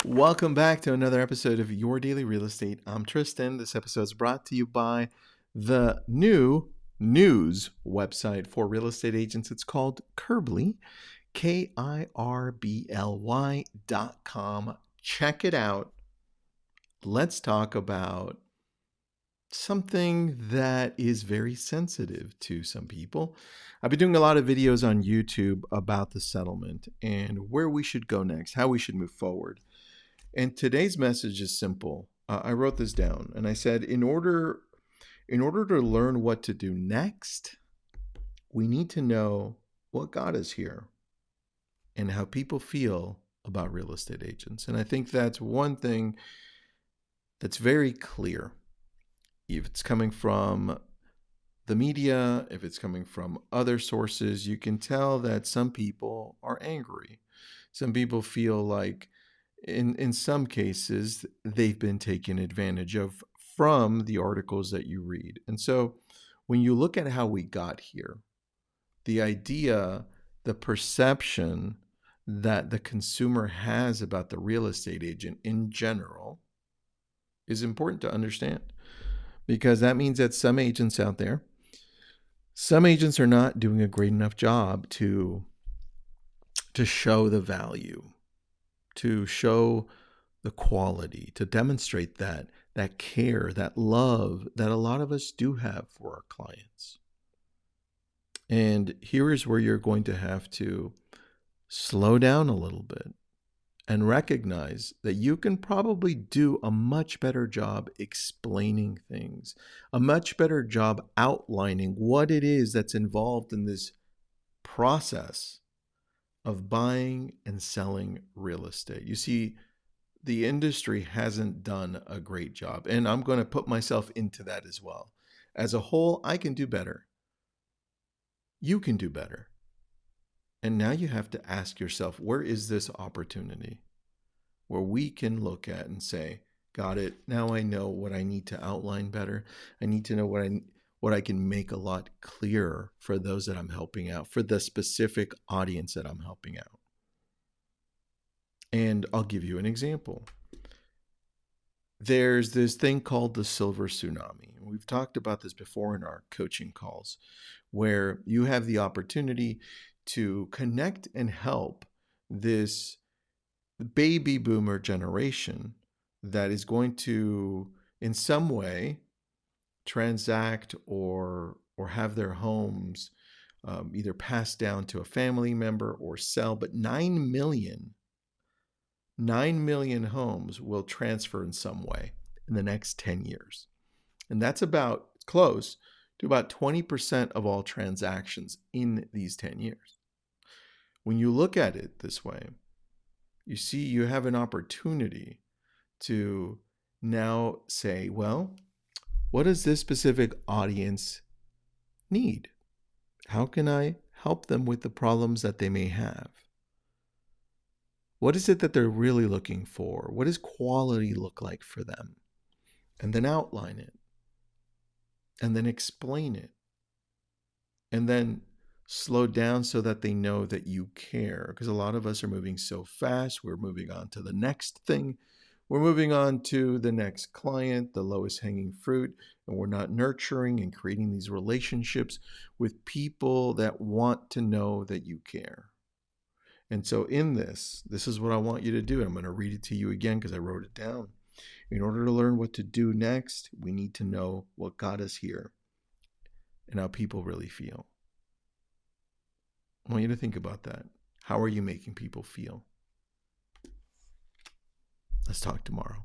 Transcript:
Welcome back to another episode of Your Daily Real Estate. I'm Tristan. This episode is brought to you by the new news website for real estate agents. It's called Kirbly, KIRBLY.com. Check it out. Let's talk about something that is very sensitive to some people. I've been doing a lot of videos on YouTube about the settlement and where we should go next, how we should move forward. And today's message is simple. I wrote this down and I said, in order to learn what to do next, we need to know what got us here and how people feel about real estate agents. And I think that's one thing that's very clear. If it's coming from the media, if it's coming from other sources, you can tell that some people are angry. Some people feel like in some cases, they've been taken advantage of from the articles that you read. And so when you look at how we got here, the idea, the perception that the consumer has about the real estate agent in general is important to understand, because that means that some agents out there, some agents are not doing a great enough job to show the value, to show the quality, to demonstrate that care, that love that a lot of us do have for our clients. And here is where you're going to have to slow down a little bit and recognize that you can probably do a much better job explaining things, a much better job outlining what it is that's involved in this process of buying and selling real estate. You see, the industry hasn't done a great job, and I'm going to put myself into that as well. As a whole, I can do better. You can do better. And now you have to ask yourself, where is this opportunity where we can look at and say, got it, now I know what I need to outline better. I need to know what I can make a lot clearer for those that I'm helping out, for the specific audience that I'm helping out. And I'll give you an example. There's this thing called the silver tsunami. We've talked about this before in our coaching calls, where you have the opportunity to connect and help this baby boomer generation that is going to, in some way, transact or have their homes either passed down to a family member or sell. But 9 million homes will transfer in some way in the next 10 years. And that's about close to about 20% of all transactions in these 10 years. When you look at it this way, you see you have an opportunity to now say, well, what does this specific audience need? How can I help them with the problems that they may have? What is it that they're really looking for? What does quality look like for them? And then outline it. And then explain it. And then slow down so that they know that you care. Because a lot of us are moving so fast. We're moving on to the next thing. We're moving on to the next client, the lowest hanging fruit, and we're not nurturing and creating these relationships with people that want to know that you care. And so in this is what I want you to do. I'm going to read it to you again because I wrote it down. In order to learn what to do next, we need to know what got us here and how people really feel. I want you to think about that. How are you making people feel? Let's talk tomorrow.